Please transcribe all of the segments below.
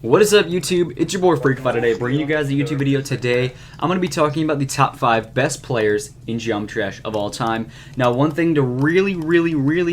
What is up, YouTube? It's your boy Freakify today, bringing you guys a YouTube video. Today, I'm going to be talking about the top 5 best players in Geometry Dash of all time. Now, one thing to really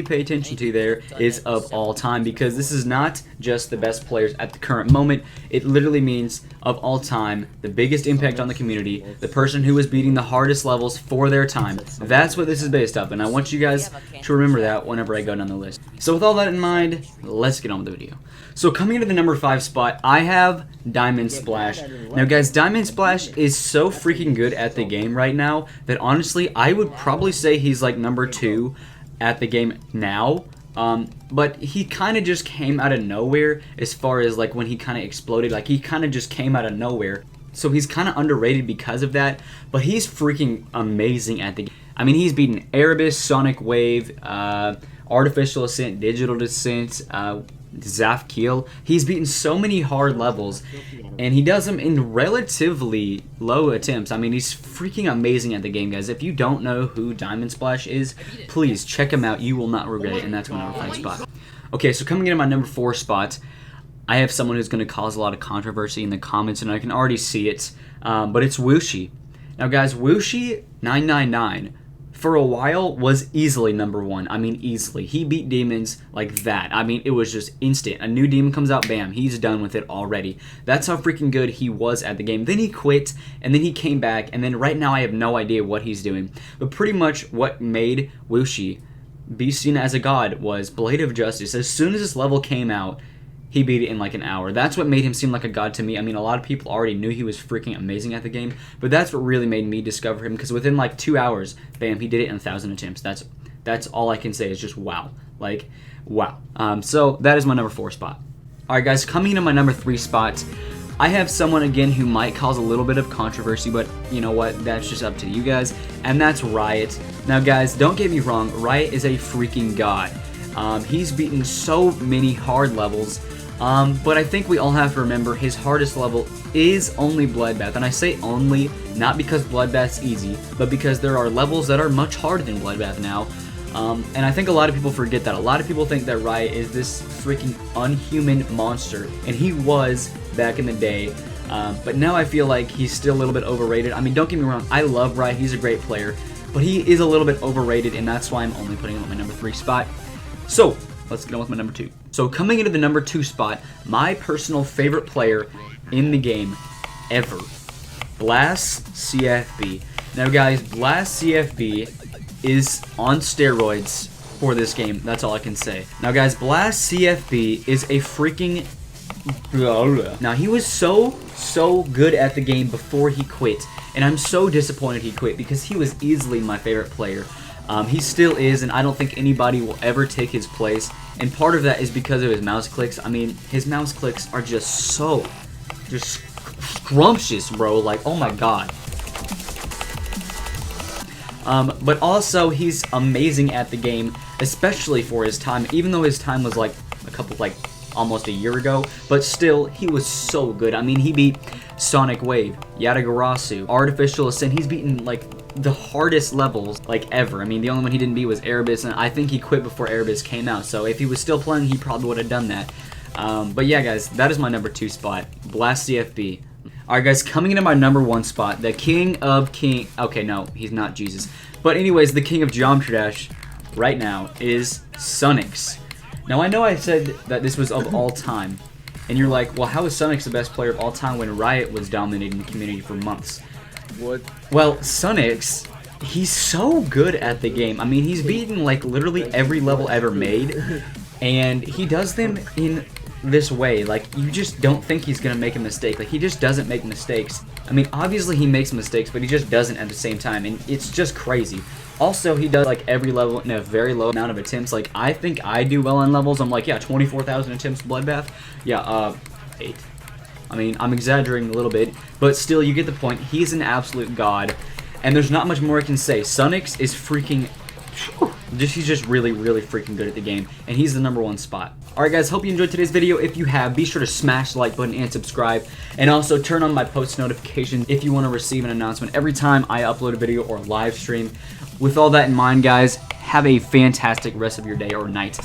pay attention to there is of all time, because this is not just the best players at the current moment. It literally means of all time, the biggest impact on the community, the person who is beating the hardest levels for their time. That's what this is based off, and I want you guys to remember that whenever I go down the list. So with all that in mind, let's get on with the video. So coming into the number 5 spot, I have Diamond Splash. Now guys, Diamond Splash is so freaking good at the game right now that honestly, I would probably say he's like number 2 at the game now. But he kind of just came out of nowhere as far as like when he kind of exploded. Like he kind of just came out of nowhere. So he's kind of underrated because of that. But he's freaking amazing at the game. I mean, he's beaten Erebus, Sonic Wave, Artificial Ascent, Digital Descent, Zafkiel. He's beaten so many hard levels, and he does them in relatively low attempts. I mean, he's freaking amazing at the game, guys. If you don't know who Diamond Splash is, please check him out. You will not regret it, and that's my number 5 spot. Okay, so coming into my number 4 spot, I have someone who's going to cause a lot of controversy in the comments, and I can already see it, but it's Wushi. Now, guys, Wushi 999 for a while was easily number 1. I mean, easily. He beat demons like that. I mean, it was just instant. A new demon comes out, bam, he's done with it already. That's how freaking good he was at the game. Then he quit, and then he came back, and then right now I have no idea what he's doing. But pretty much what made Wushi be seen as a god was Blade of Justice. As soon as this level came out, he beat it in like an hour. That's what made him seem like a god to me. I mean, a lot of people already knew he was freaking amazing at the game, but that's what really made me discover him, because within like 2 hours, bam, he did it in 1,000 attempts. That's all I can say is just wow. Like, wow. So that is my number 4 spot. Alright guys, coming into my number 3 spot, I have someone again who might cause a little bit of controversy, but you know what, that's just up to you guys, and that's Riot. Now guys, don't get me wrong, Riot is a freaking god. He's beaten so many hard levels. But I think we all have to remember his hardest level is only Bloodbath. And I say only, not because Bloodbath's easy, but because there are levels that are much harder than Bloodbath now. And I think a lot of people forget that. A lot of people think that Riot is this freaking unhuman monster. And he was back in the day. But now I feel like he's still a little bit overrated. I mean, don't get me wrong, I love Riot, he's a great player. But he is a little bit overrated, and that's why I'm only putting him at my number 3 spot. So, let's get on with my number 2. So coming into the number 2 spot, my personal favorite player in the game ever, Blast CFB. Now guys, Blast CFB is on steroids for this game. That's all I can say. Now guys, Blast CFB is a freaking... Now he was so good at the game before he quit, and I'm so disappointed he quit because he was easily my favorite player. He still is, and I don't think anybody will ever take his place. And part of that is because of his mouse clicks. I mean, his mouse clicks are just scrumptious, bro. Like, oh my god. But also, he's amazing at the game, especially for his time. Even though his time was like almost a year ago, but still, he was so good. I mean, he beat Sonic Wave, Yatagarasu, Artificial Ascent. He's beaten like the hardest levels like ever. I mean, the only one he didn't beat was Erebus, and I think he quit before Erebus came out. So if he was still playing, he probably would have done that. But yeah, guys, that is my number 2 spot, Blast CFB. Alright guys, coming into my number 1 spot, the king of king... Okay, no, he's not Jesus. But anyways, the king of Geometry Dash right now is Sunnix. Now, I know I said that this was of all time, and you're like, well, how is Sunnix the best player of all time when Riot was dominating the community for months? What? Well, Sunnix, he's so good at the game. I mean, he's beaten like literally every level ever made, and he does them in this way. Like, you just don't think he's gonna make a mistake. Like, he just doesn't make mistakes. I mean, obviously he makes mistakes, but he just doesn't at the same time, and it's just crazy. Also, he does like every level in a very low amount of attempts. Like, I think I do well on levels. I'm like, yeah, 24,000 attempts Bloodbath. Yeah, 8. I mean, I'm exaggerating a little bit, but still, you get the point. He's an absolute god, and there's not much more I can say. Sunnix is freaking... He's just really freaking good at the game, and he's the number 1 spot. Alright guys, hope you enjoyed today's video. If you have, be sure to smash the like button and subscribe, and also turn on my post notifications if you want to receive an announcement every time I upload a video or live stream. With all that in mind, guys, have a fantastic rest of your day or night.